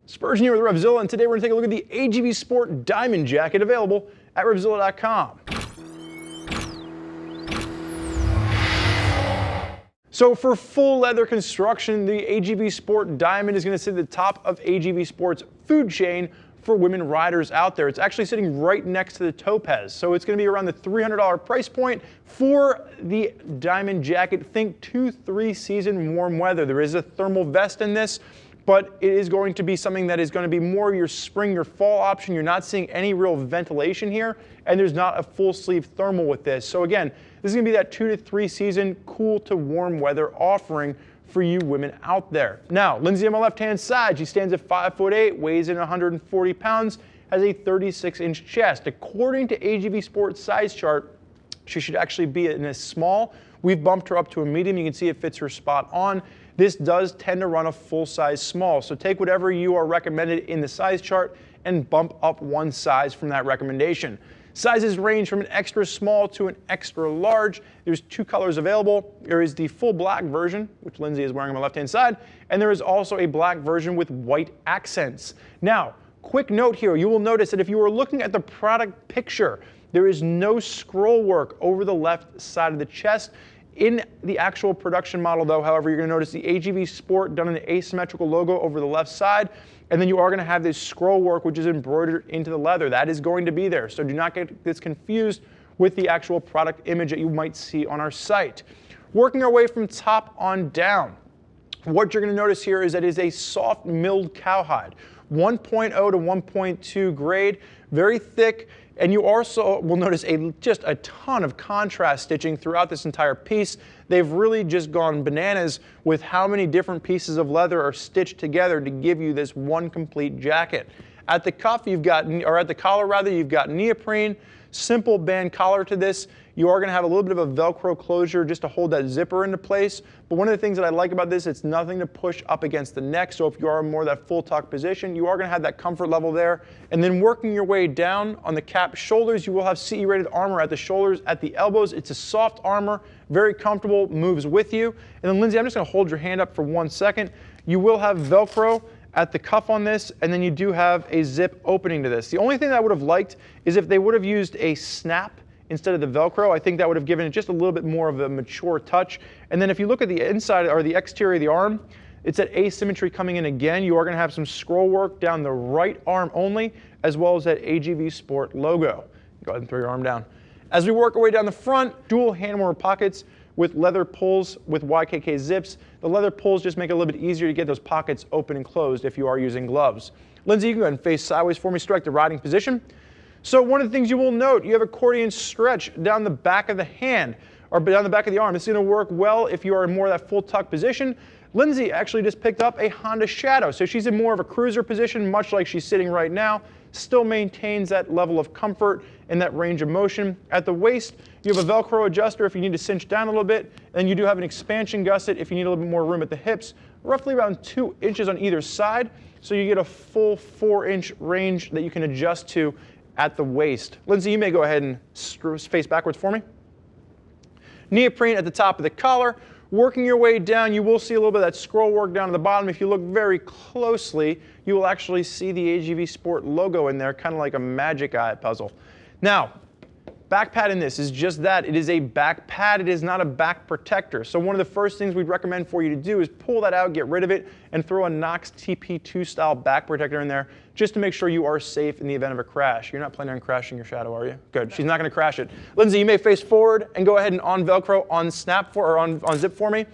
Spurgeon here with RevZilla, and today we're going to take a look at the AGV Sport Diamond Jacket available at RevZilla.com. So for full leather construction, the AGV Sport Diamond is going to sit at the top of AGV Sport's food chain for women riders out there. It's actually sitting right next to the Topaz, so it's going to be around the $300 price point for the Diamond Jacket. Think 2-3 season warm weather. There is a thermal vest in this, but it is going to be something that is going to be more your spring, your fall option. You're not seeing any real ventilation here, and there's not a full sleeve thermal with this. So again, this is going to be that 2-3 season cool to warm weather offering for you women out there. Now, Lindsay on my left-hand side, she stands at 5'8", weighs in 140 pounds, has a 36-inch chest. According to AGV Sports size chart, she should actually be in a small. We've bumped her up to a medium. You can see it fits her spot on. This does tend to run a full-size small, so take whatever you are recommended in the size chart and bump up one size from that recommendation. Sizes range from an extra small to an extra large. There's two colors available. There is the full black version, which Lindsay is wearing on my left-hand side, and there is also a black version with white accents. Now, quick note here, you will notice that if you are looking at the product picture, there is no scroll work over the left side of the chest. In the actual production model though, however, you're going to notice the AGV Sport done in an asymmetrical logo over the left side, and then you are going to have this scroll work which is embroidered into the leather. That is going to be there, so do not get this confused with the actual product image that you might see on our site. Working our way from top on down, what you're going to notice here is that it is a soft milled cowhide, 1.0 to 1.2 grade, very thick. And you also will notice just a ton of contrast stitching throughout this entire piece. They've really just gone bananas with how many different pieces of leather are stitched together to give you this one complete jacket. At the cuff, or at the collar rather, you've got neoprene, simple band collar to this. You are going to have a little bit of a Velcro closure just to hold that zipper into place. But one of the things that I like about this, it's nothing to push up against the neck. So if you are more that full tuck position, you are going to have that comfort level there. And then working your way down on the cap shoulders, you will have CE rated armor at the shoulders, at the elbows. It's a soft armor, very comfortable, moves with you. And then Lindsay, I'm just going to hold your hand up for 1 second. You will have Velcro at the cuff on this, and then you do have a zip opening to this. The only thing that I would have liked is if they would have used a snap instead of the Velcro. I think that would have given it just a little bit more of a mature touch. And then if you look at the inside or the exterior of the arm, it's that asymmetry coming in again. You are going to have some scroll work down the right arm only, as well as that AGV Sport logo. Go ahead and throw your arm down. As we work our way down the front, dual hand warmer pockets with leather pulls with YKK zips. The leather pulls just make it a little bit easier to get those pockets open and closed if you are using gloves. Lindsay, you can go ahead and face sideways for me, strike the riding position. So one of the things you will note, you have accordion stretch down the back of the hand, or down the back of the arm. This is going to work well if you are in more of that full tuck position. Lindsay actually just picked up a Honda Shadow, so she's in more of a cruiser position, much like she's sitting right now. Still maintains that level of comfort and that range of motion. At the waist, you have a Velcro adjuster if you need to cinch down a little bit, and you do have an expansion gusset if you need a little bit more room at the hips, roughly around 2 inches on either side, so you get a full 4-inch range that you can adjust to at the waist. Lindsay, you may go ahead and face backwards for me. Neoprene at the top of the collar. Working your way down, you will see a little bit of that scroll work down at the bottom. If you look very closely, you will actually see the AGV Sport logo in there, kind of like a magic eye puzzle. Now, back pad in this is just that. It is a back pad. It is not a back protector. So one of the first things we'd recommend for you to do is pull that out, get rid of it, and throw a Knox TP2 style back protector in there just to make sure you are safe in the event of a crash. You're not planning on crashing your Shadow, are you? Good. She's not going to crash it. Lindsay, you may face forward and go ahead and on Velcro, on zip for me.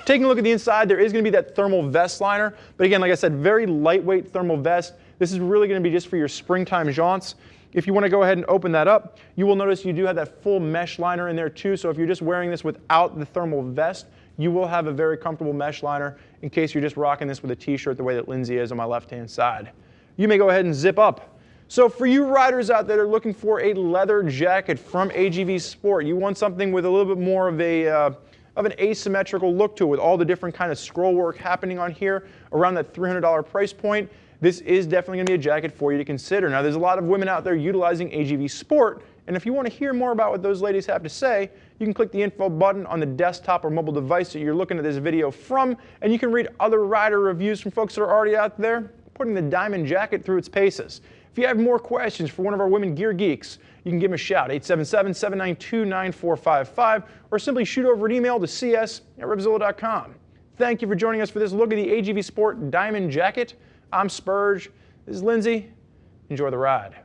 Taking a look at the inside, there is going to be that thermal vest liner. But again, like I said, very lightweight thermal vest. This is really going to be just for your springtime jaunts. If you want to go ahead and open that up, you will notice you do have that full mesh liner in there too. So if you're just wearing this without the thermal vest, you will have a very comfortable mesh liner in case you're just rocking this with a t-shirt the way that Lindsay is on my left-hand side. You may go ahead and zip up. So for you riders out there that are looking for a leather jacket from AGV Sport, you want something with a little bit more of an asymmetrical look to it, with all the different kind of scroll work happening on here around that $300 price point. This is definitely going to be a jacket for you to consider. Now, there's a lot of women out there utilizing AGV Sport, and if you want to hear more about what those ladies have to say, you can click the info button on the desktop or mobile device that you're looking at this video from, and you can read other rider reviews from folks that are already out there putting the Diamond Jacket through its paces. If you have more questions for one of our women gear geeks, you can give them a shout, 877-792-9455, or simply shoot over an email to cs@RevZilla.com. Thank you for joining us for this look at the AGV Sport Diamond Jacket. I'm Spurge. This is Lindsay. Enjoy the ride.